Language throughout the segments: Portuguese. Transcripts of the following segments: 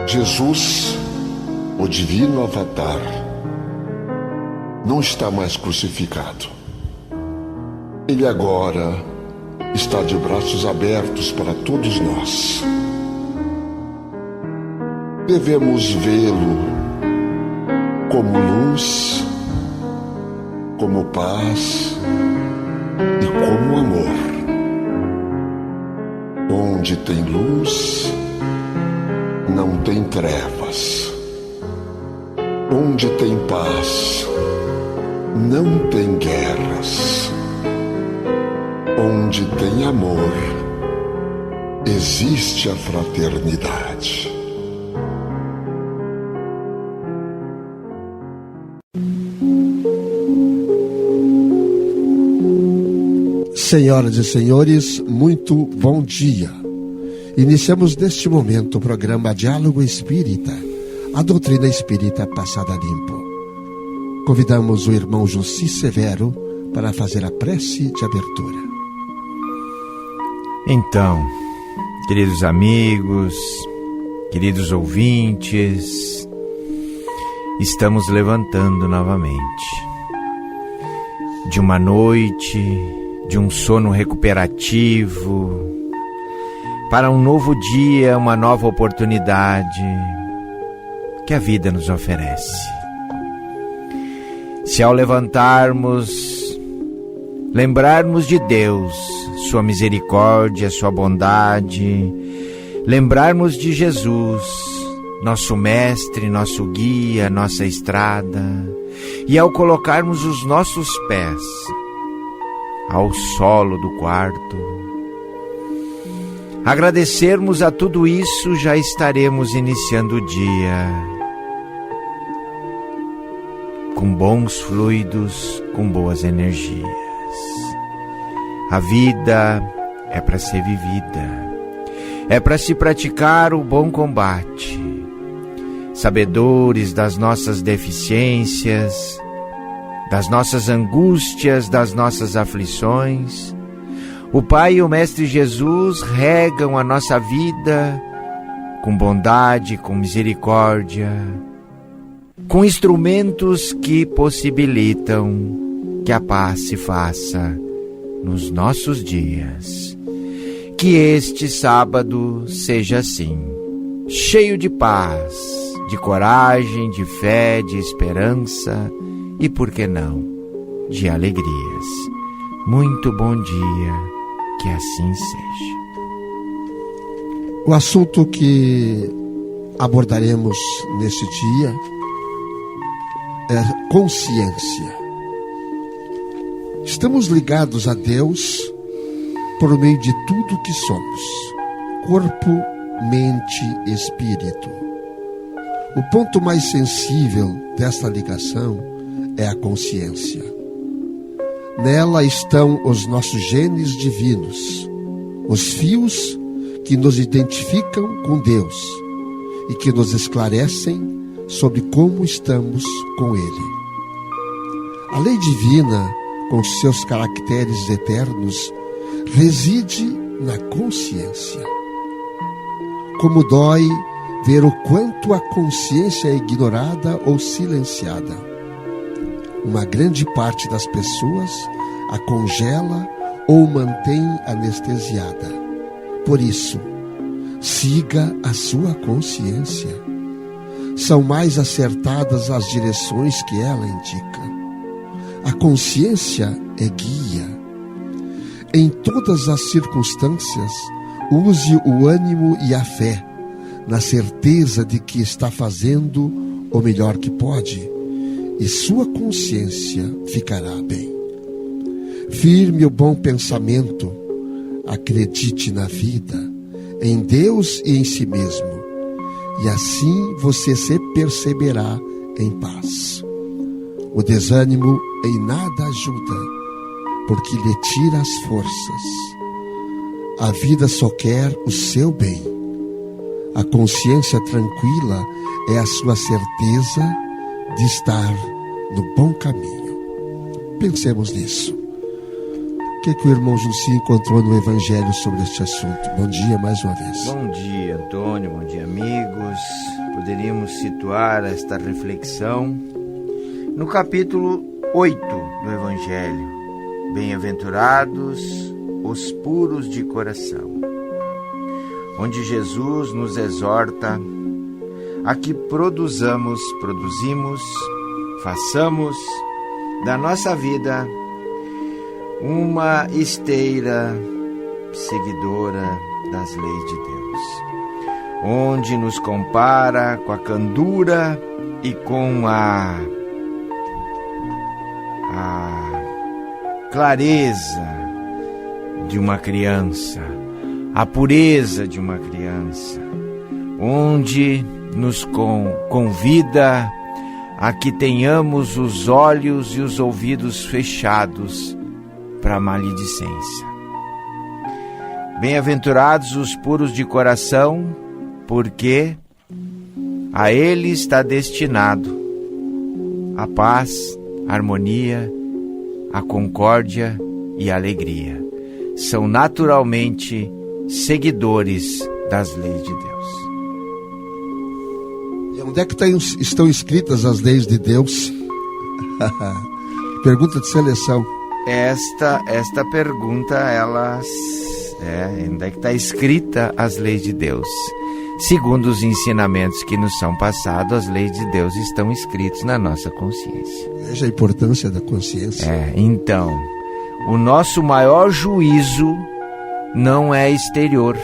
Jesus, o divino Avatar, não está mais crucificado. Ele agora está de braços abertos para todos nós. Devemos vê-lo como luz, como paz e como amor. Onde tem luz, não tem trevas. Onde tem paz, não tem guerras. Onde tem amor, existe a fraternidade. Senhoras e senhores, muito bom dia. Iniciamos neste momento o programa Diálogo Espírita, a doutrina espírita passada limpo. Convidamos o irmão José Severo para fazer a prece de abertura. Então, queridos amigos, queridos ouvintes, estamos levantando novamente de uma noite, de um sono recuperativo, para um novo dia, uma nova oportunidade que a vida nos oferece. Se ao levantarmos, lembrarmos de Deus, sua misericórdia, sua bondade, lembrarmos de Jesus, nosso mestre, nosso guia, nossa estrada, e ao colocarmos os nossos pés ao solo do quarto, agradecermos a tudo isso, já estaremos iniciando o dia com bons fluidos, com boas energias. A vida é para ser vivida, é para se praticar o bom combate, sabedores das nossas deficiências, das nossas angústias, das nossas aflições. O Pai e o Mestre Jesus regam a nossa vida com bondade, com misericórdia, com instrumentos que possibilitam que a paz se faça nos nossos dias. Que este sábado seja assim, cheio de paz, de coragem, de fé, de esperança e, por que não, de alegrias. Muito bom dia, que assim seja. O assunto que abordaremos neste dia é consciência. Estamos ligados a Deus por meio de tudo que somos: corpo, mente, espírito. O ponto mais sensível desta ligação é a consciência. Nela estão os nossos genes divinos, os fios que nos identificam com Deus e que nos esclarecem sobre como estamos com Ele. A lei divina, com seus caracteres eternos, reside na consciência. Como dói ver o quanto a consciência é ignorada ou silenciada. Uma grande parte das pessoas a congela ou mantém anestesiada. Por isso, siga a sua consciência. São mais acertadas as direções que ela indica. A consciência é guia. Em todas as circunstâncias, use o ânimo e a fé, na certeza de que está fazendo o melhor que pode, e sua consciência ficará bem. Firme o bom pensamento, acredite na vida, em Deus e em si mesmo, e assim você se perceberá em paz. O desânimo em nada ajuda, porque lhe tira as forças. A vida só quer o seu bem. A consciência tranquila é a sua certeza de estar no bom caminho. Pensemos nisso. que o irmão Jussi encontrou no Evangelho sobre este assunto? Bom dia mais uma vez. Bom dia, Antônio, bom dia, amigos. Poderíamos situar esta reflexão no capítulo 8 do Evangelho. Bem-aventurados os puros de coração, onde Jesus nos exorta a que produzimos, façamos da nossa vida uma esteira seguidora das leis de Deus, onde nos compara com a candura e com a clareza de uma criança, a pureza de uma criança, onde nos convida a que tenhamos os olhos e os ouvidos fechados para a maledicência. Bem-aventurados os puros de coração, porque a eles está destinado a paz, a harmonia, a concórdia e a alegria. São naturalmente seguidores das leis de Deus. E onde é que estão escritas as leis de Deus? Pergunta de seleção. Esta pergunta, onde é que está escrita as leis de Deus? Segundo os ensinamentos que nos são passados, as leis de Deus estão escritas na nossa consciência. Veja a importância da consciência. Então, o nosso maior juízo não é exterior.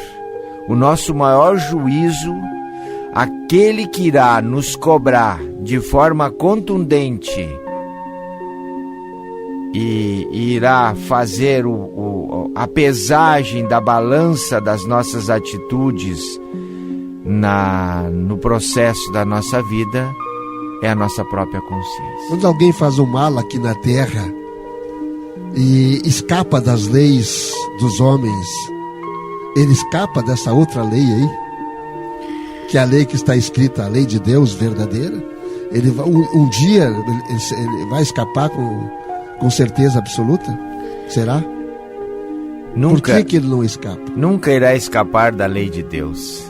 O nosso maior juízo, aquele que irá nos cobrar de forma contundente e irá fazer a pesagem da balança das nossas atitudes no processo da nossa vida, é a nossa própria consciência. Quando alguém faz um mal aqui na terra e escapa das leis dos homens, ele escapa dessa outra lei aí, que é a lei que está escrita, a lei de Deus verdadeira. Ele vai, um dia ele vai escapar com certeza absoluta? Será? Nunca. Por que ele não escapa? Nunca irá escapar da lei de Deus.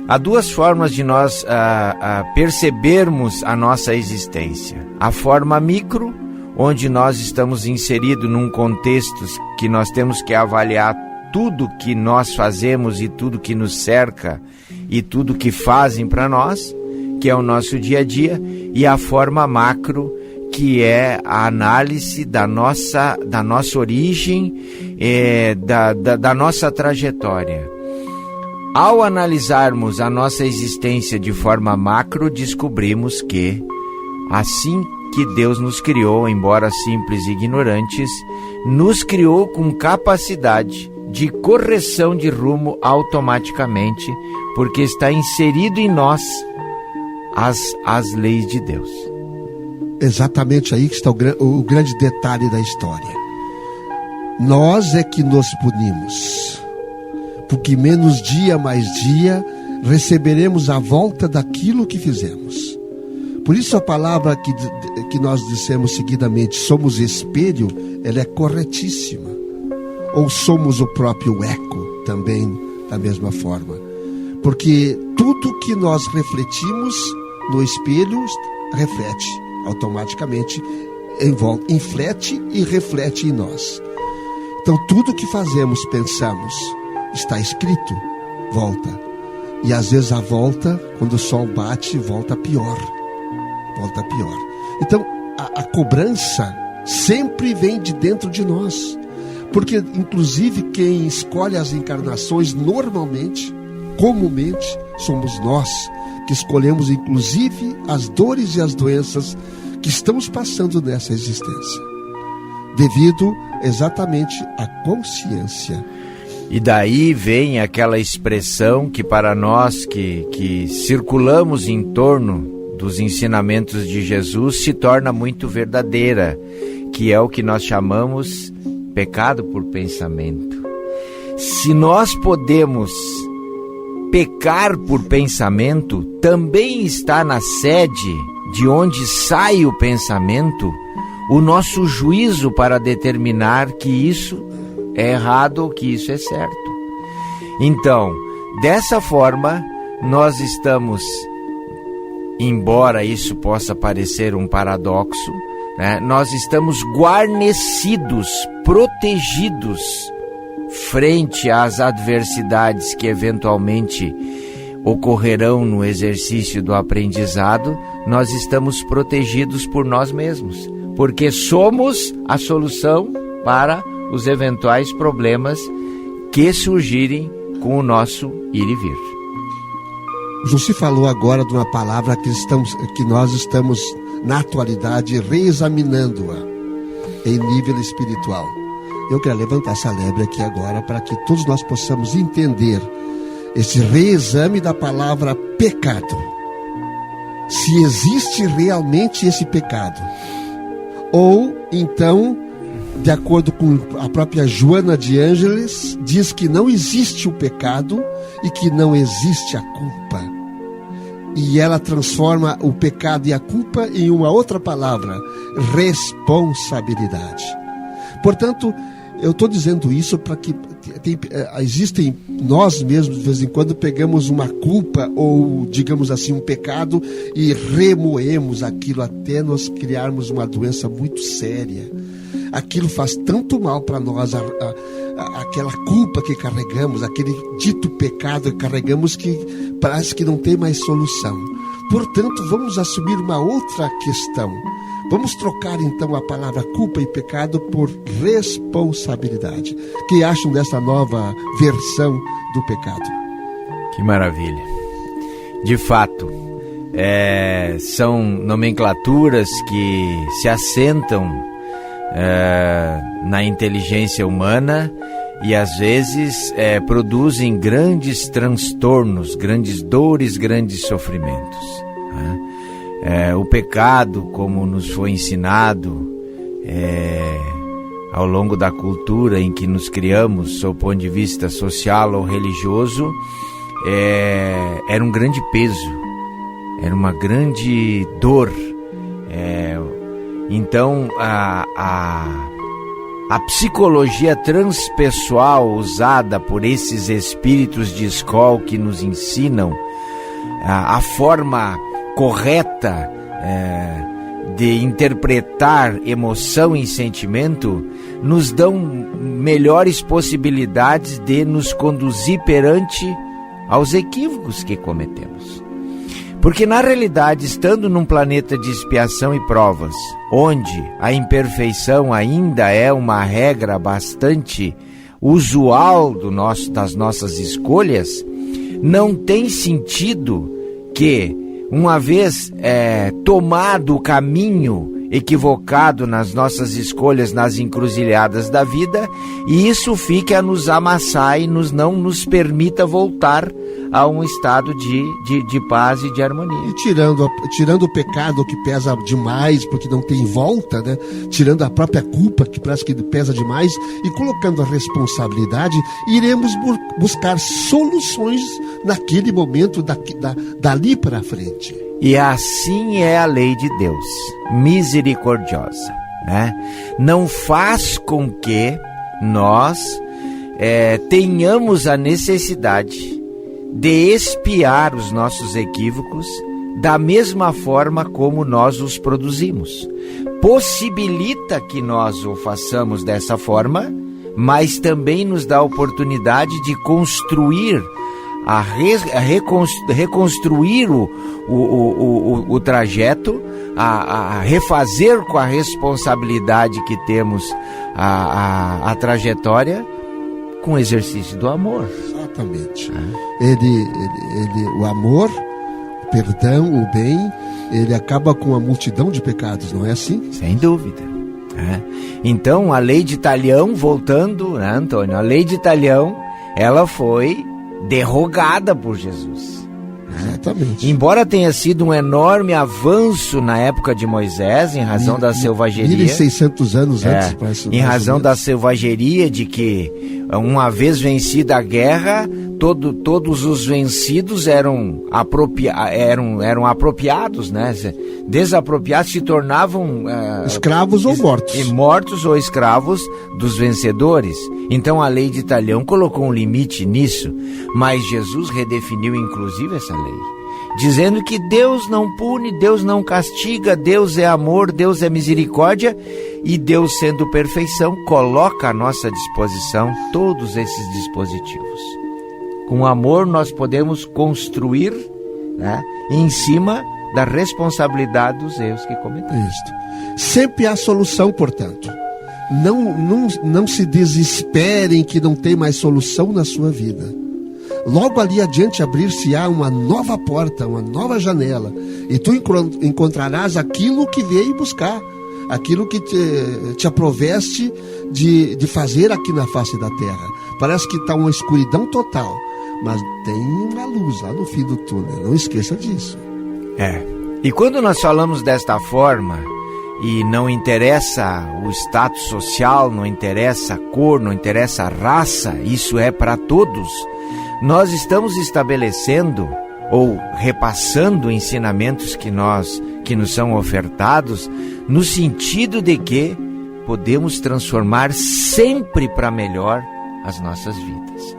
Há duas formas de nós percebermos a nossa existência. A forma micro, onde nós estamos inseridos num contexto que nós temos que avaliar tudo que nós fazemos e tudo que nos cerca e tudo que fazem para nós, que é o nosso dia a dia, e a forma macro, que é a análise da nossa origem, da nossa trajetória. Ao analisarmos a nossa existência de forma macro, descobrimos que, assim que Deus nos criou, embora simples e ignorantes, nos criou com capacidade de correção de rumo automaticamente, porque está inserido em nós as leis de Deus. Exatamente aí que está o grande detalhe da história. Nós é que nos punimos, porque menos dia mais dia receberemos a volta daquilo que fizemos. Por isso a palavra que nós dissemos seguidamente, somos espelho, ela é corretíssima. Ou somos o próprio eco, também da mesma forma. Porque tudo que nós refletimos no espelho reflete automaticamente, inflete e reflete em nós. Então tudo que fazemos, pensamos, está escrito, volta. E às vezes a volta, quando o sol bate, volta pior. Volta pior. Então a cobrança sempre vem de dentro de nós. Porque inclusive quem escolhe as encarnações normalmente, comumente, somos nós que escolhemos inclusive as dores e as doenças que estamos passando nessa existência, devido exatamente à consciência. E daí vem aquela expressão que para nós que circulamos em torno dos ensinamentos de Jesus se torna muito verdadeira, que é o que nós chamamos pecado por pensamento. Se nós podemos pecar por pensamento, também está na sede de onde sai o pensamento o nosso juízo para determinar que isso é errado ou que isso é certo. Então, dessa forma, nós estamos, embora isso possa parecer um paradoxo, né, nós estamos guarnecidos, protegidos frente às adversidades que eventualmente ocorrerão no exercício do aprendizado. Nós estamos protegidos por nós mesmos, porque somos a solução para os eventuais problemas que surgirem com o nosso ir e vir. Jussi falou agora de uma palavra que nós estamos, na atualidade, reexaminando-a em nível espiritual. Eu quero levantar essa lebre aqui agora para que todos nós possamos entender esse reexame da palavra pecado. Se existe realmente esse pecado, ou então, de acordo com a própria Joana de Ângeles, diz que não existe o pecado e que não existe a culpa. E ela transforma o pecado e a culpa em uma outra palavra: responsabilidade. Portanto, eu estou dizendo isso para que existem, nós mesmos de vez em quando pegamos uma culpa ou, digamos assim, um pecado e remoemos aquilo até nós criarmos uma doença muito séria. Aquilo faz tanto mal para nós, aquela culpa que carregamos, aquele dito pecado que carregamos, que parece que não tem mais solução. Portanto, vamos assumir uma outra questão. Vamos trocar então a palavra culpa e pecado por responsabilidade. O que acham dessa nova versão do pecado? Que maravilha. De fato, são nomenclaturas que se assentam na inteligência humana e às vezes produzem grandes transtornos, grandes dores, grandes sofrimentos, né? O pecado, como nos foi ensinado ao longo da cultura em que nos criamos, sob o ponto de vista social ou religioso, era um grande peso, era uma grande dor. Então, a psicologia transpessoal usada por esses espíritos de escola que nos ensinam a forma correta de interpretar emoção e sentimento, nos dão melhores possibilidades de nos conduzir perante aos equívocos que cometemos. Porque na realidade, estando num planeta de expiação e provas, onde a imperfeição ainda é uma regra bastante usual das nossas escolhas, não tem sentido que, uma vez tomado o caminho equivocado nas nossas escolhas, nas encruzilhadas da vida, e isso fique a nos amassar e não nos permita voltar a um estado de paz e de harmonia. E tirando o pecado que pesa demais, porque não tem volta, né? Tirando a própria culpa que parece que pesa demais, e colocando a responsabilidade, iremos buscar soluções naquele momento, dali para frente. E assim é a lei de Deus, misericordiosa, né? Não faz com que nós tenhamos a necessidade de expiar os nossos equívocos da mesma forma como nós os produzimos. Possibilita que nós o façamos dessa forma, mas também nos dá a oportunidade de construir, reconstruir o trajeto, a refazer com a responsabilidade que temos a trajetória, com o exercício do amor. Exatamente. O amor, o perdão, o bem, ele acaba com a multidão de pecados, não é assim? Sem dúvida. Então, a lei de Talião, voltando, né, Antônio? A lei de Talião, ela foi derrogada por Jesus. Exatamente. Embora tenha sido um enorme avanço na época de Moisés, em razão da selvageria. 1600 anos antes. Em razão da selvageria, de que, uma vez vencida a guerra, todos os vencidos eram apropriados, né? Desapropriados, se tornavam escravos ou mortos. Mortos ou escravos dos vencedores. Então a lei de Italião colocou um limite nisso, mas Jesus redefiniu inclusive essa lei, dizendo que Deus não pune, Deus não castiga, Deus é amor, Deus é misericórdia, e Deus, sendo perfeição, coloca à nossa disposição todos esses dispositivos. Com amor nós podemos construir, né, em cima da responsabilidade dos erros que cometemos. Isto. Sempre há solução, portanto. Não se desesperem que não tem mais solução na sua vida. Logo ali adiante abrir-se-á uma nova porta, uma nova janela, e tu encontrarás aquilo que veio buscar, aquilo que te aproveste de fazer aqui na face da terra. Parece que está uma escuridão total, mas tem uma luz lá no fim do túnel, não esqueça disso. E quando nós falamos desta forma, e não interessa o status social, não interessa a cor, não interessa a raça, isso é para todos, nós estamos estabelecendo ou repassando ensinamentos que nos são ofertados, no sentido de que podemos transformar sempre para melhor as nossas vidas.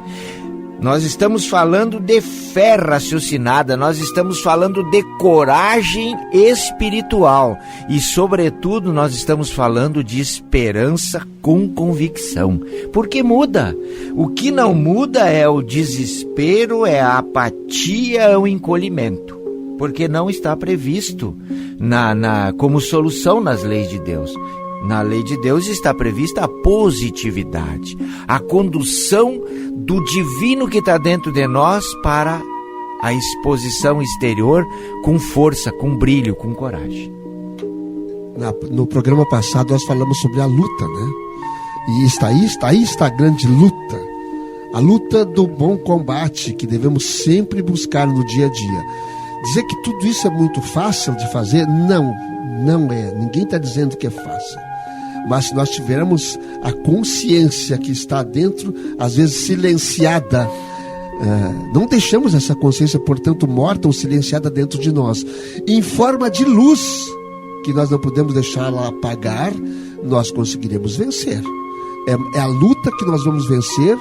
Nós estamos falando de fé raciocinada, nós estamos falando de coragem espiritual e, sobretudo, nós estamos falando de esperança com convicção. Porque muda. O que não muda é o desespero, é a apatia, é o encolhimento. Porque não está previsto como solução nas leis de Deus. Na lei de Deus está prevista a positividade, a condução do divino que está dentro de nós para a exposição exterior com força, com brilho, com coragem. No programa passado nós falamos sobre a luta, né? E está a grande luta. A luta do bom combate que devemos sempre buscar no dia a dia. Dizer que tudo isso é muito fácil de fazer, não é. Ninguém está dizendo que é fácil. Mas se nós tivermos a consciência que está dentro, às vezes silenciada, não deixamos essa consciência, portanto, morta ou silenciada dentro de nós, em forma de luz, que nós não podemos deixá-la apagar, nós conseguiremos vencer. É a luta que nós vamos vencer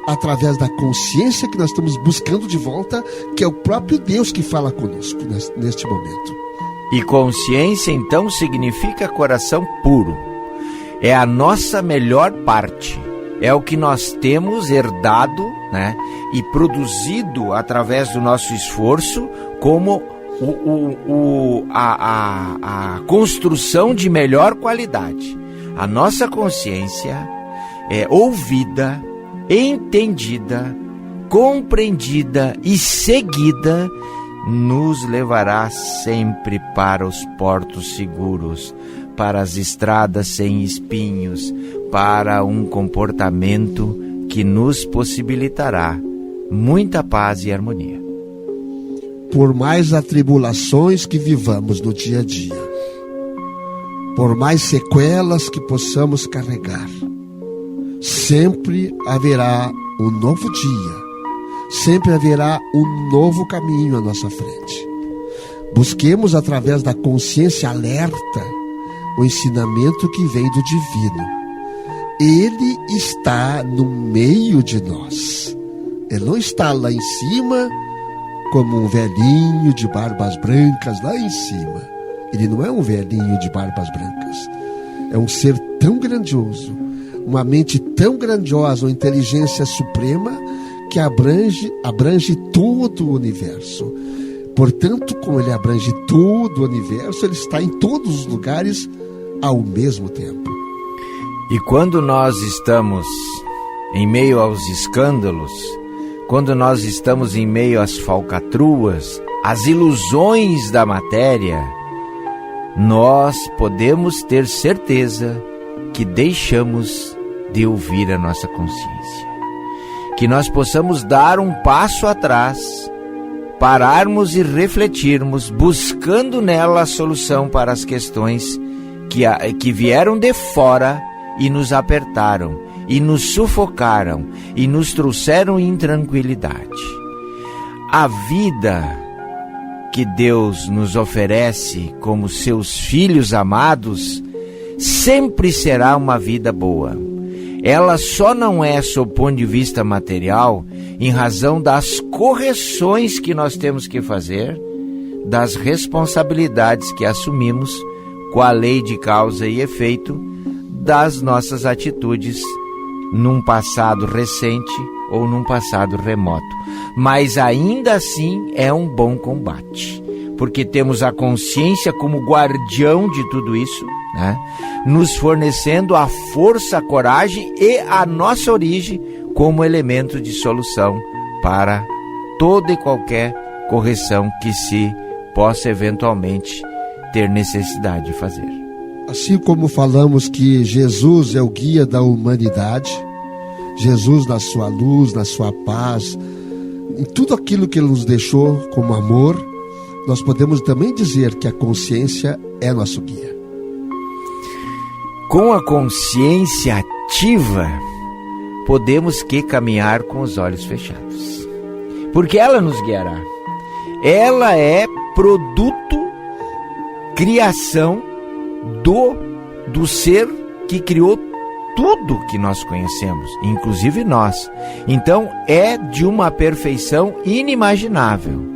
através da consciência que nós estamos buscando de volta, que é o próprio Deus que fala conosco neste momento. E consciência, então, significa coração puro. É a nossa melhor parte. É o que nós temos herdado, né, e produzido através do nosso esforço como a construção de melhor qualidade. A nossa consciência é ouvida, entendida, compreendida e seguida, nos levará sempre para os portos seguros, para as estradas sem espinhos, para um comportamento que nos possibilitará muita paz e harmonia. Por mais atribulações que vivamos no dia a dia, por mais sequelas que possamos carregar, sempre haverá um novo dia, sempre haverá um novo caminho à nossa frente. Busquemos através da consciência alerta o ensinamento que vem do divino. Ele está no meio de nós. Ele não está lá em cima como um velhinho de barbas brancas lá em cima. Ele não é um velhinho de barbas brancas. É um ser tão grandioso, uma mente tão grandiosa, uma inteligência suprema que abrange todo o universo. Portanto, como ele abrange todo o universo, ele está em todos os lugares ao mesmo tempo. E quando nós estamos em meio aos escândalos, quando nós estamos em meio às falcatruas, às ilusões da matéria, nós podemos ter certeza que deixamos de ouvir a nossa consciência. Que nós possamos dar um passo atrás, pararmos e refletirmos, buscando nela a solução para as questões que vieram de fora e nos apertaram. e nos sufocaram e nos trouxeram intranquilidade. A vida que Deus nos oferece como seus filhos amados sempre será uma vida boa. Ela só não é, sob o ponto de vista material, em razão das correções que nós temos que fazer, das responsabilidades que assumimos com a lei de causa e efeito das nossas atitudes num passado recente ou num passado remoto. Mas ainda assim é um bom combate, porque temos a consciência como guardião de tudo isso, né? Nos fornecendo a força, a coragem e a nossa origem como elemento de solução para toda e qualquer correção que se possa eventualmente ter necessidade de fazer. Assim como falamos que Jesus é o guia da humanidade, Jesus na sua luz, na sua paz, em tudo aquilo que Ele nos deixou como amor, nós podemos também dizer que a consciência é nosso guia. Com a consciência ativa, podemos que caminhar com os olhos fechados, porque ela nos guiará. Ela é produto, criação do ser que criou tudo que nós conhecemos, inclusive nós. Então é de uma perfeição inimaginável.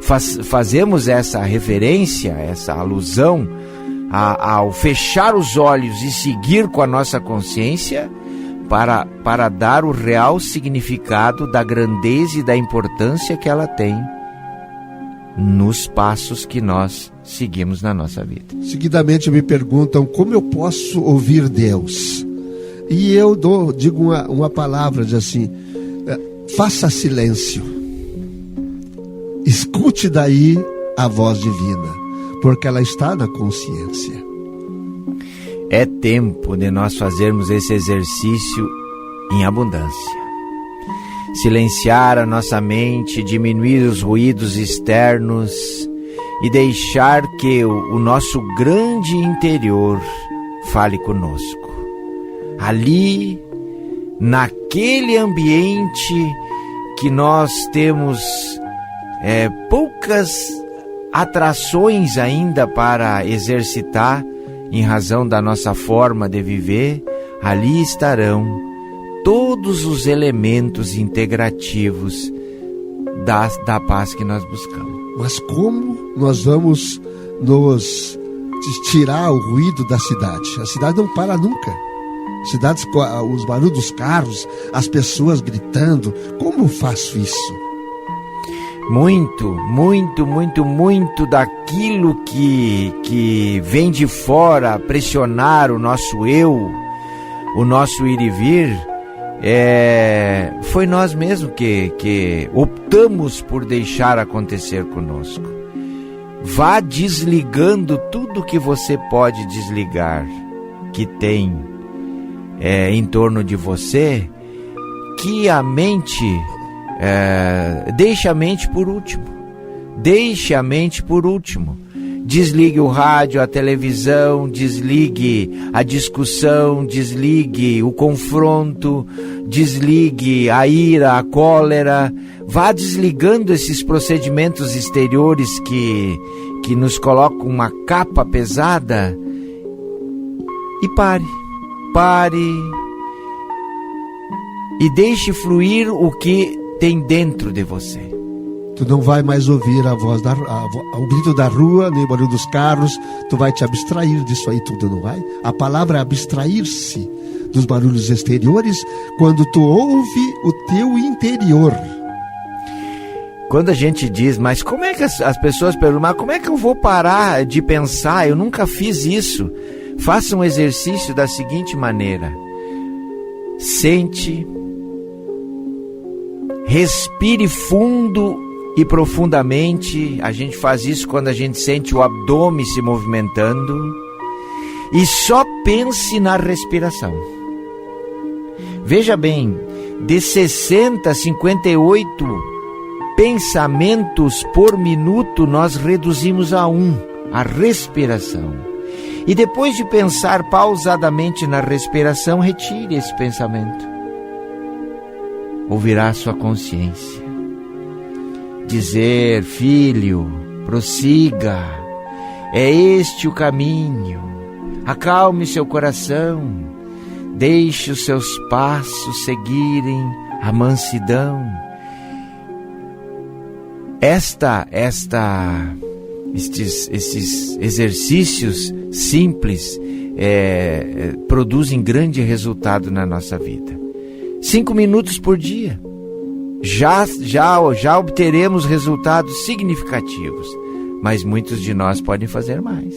Fazemos essa referência, essa alusão ao fechar os olhos e seguir com a nossa consciência para dar o real significado da grandeza e da importância que ela tem nos passos que nós seguimos na nossa vida. Seguidamente me perguntam como eu posso ouvir Deus. E eu digo uma palavra, diz assim: faça silêncio. Escute daí a voz divina, porque ela está na consciência. É tempo de nós fazermos esse exercício em abundância. Silenciar a nossa mente, diminuir os ruídos externos e deixar que o nosso grande interior fale conosco. Ali, naquele ambiente que nós temos poucas atrações ainda para exercitar em razão da nossa forma de viver, ali estarão todos os elementos integrativos da paz que nós buscamos. Mas como nós vamos nos tirar o ruído da cidade? A cidade não para nunca. Cidades, os barulhos dos carros, as pessoas gritando. Como faço isso? Muito daquilo que vem de fora pressionar o nosso eu, o nosso ir e vir, foi nós mesmos que optamos por deixar acontecer conosco. Vá desligando tudo que você pode desligar, que tem em torno de você, que a mente... deixe a mente por último. Deixe a mente por último. Desligue o rádio, a televisão, desligue a discussão, desligue o confronto, desligue a ira, a cólera. Vá desligando esses procedimentos exteriores que nos colocam uma capa pesada e pare e deixe fluir o que tem dentro de você. Tu não vai mais ouvir a voz o grito da rua, nem o barulho dos carros. Tu vai te abstrair disso aí tudo, não vai? A palavra é abstrair-se dos barulhos exteriores quando tu ouve o teu interior. Quando a gente diz, mas como é que as pessoas perguntam, mas como é que eu vou parar de pensar? Eu nunca fiz isso. Faça um exercício da seguinte maneira: sente, respire fundo e profundamente. A gente faz isso quando a gente sente o abdômen se movimentando, e só pense na respiração. Veja bem, de 60 a 58 pensamentos por minuto, nós reduzimos a 1, a respiração. E depois de pensar pausadamente na respiração, retire esse pensamento. Ouvirá sua consciência dizer: filho, prossiga, é este o caminho. Acalme seu coração, deixe os seus passos seguirem a mansidão. Estes exercícios simples produzem grande resultado na nossa vida. 5 minutos por dia, já obteremos resultados significativos, mas muitos de nós podem fazer mais.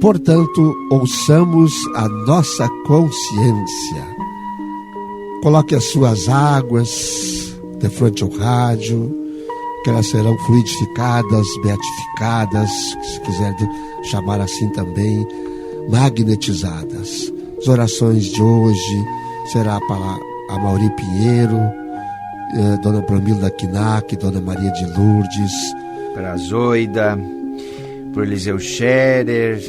Portanto, ouçamos a nossa consciência. Coloque as suas águas de frente ao rádio, que elas serão fluidificadas, beatificadas, se quiser chamar assim também, magnetizadas. As orações de hoje será para a Mauri Pinheiro, Dona Bromilda Knack, Dona Maria de Lourdes, para a Zoida, para o Eliseu Scherer,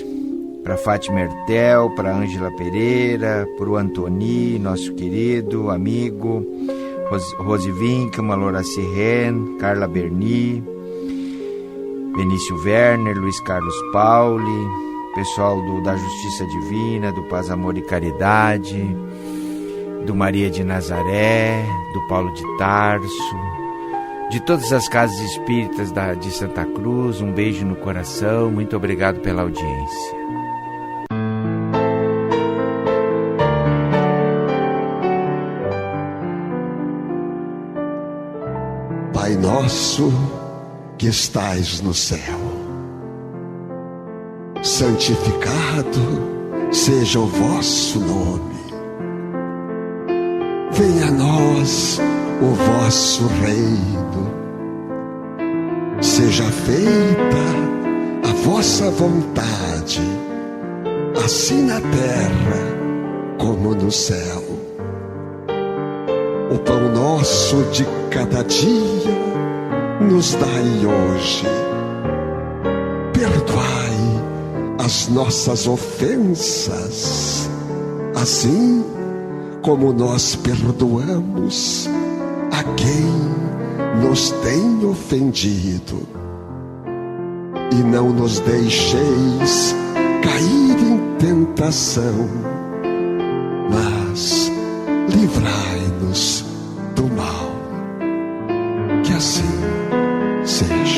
para a Fátima Ertel, para a Ângela Pereira, para o Antoni, nosso querido amigo, Rose Winkman, Laura Sirren, Carla Berni, Benício Werner, Luiz Carlos Pauli, pessoal da Justiça Divina, do Paz, Amor e Caridade, do Maria de Nazaré, do Paulo de Tarso, de todas as casas espíritas de Santa Cruz. Um beijo no coração, muito obrigado pela audiência. Pai nosso que estais no céu, santificado seja o vosso nome. Venha a nós o vosso reino. Seja feita a vossa vontade, assim na terra como no céu. O pão nosso de cada dia nos dai hoje. Perdoai as nossas ofensas, assim como nós perdoamos a quem nos tem ofendido. E não nos deixeis cair em tentação, mas livrai-nos do mal. Que assim seja.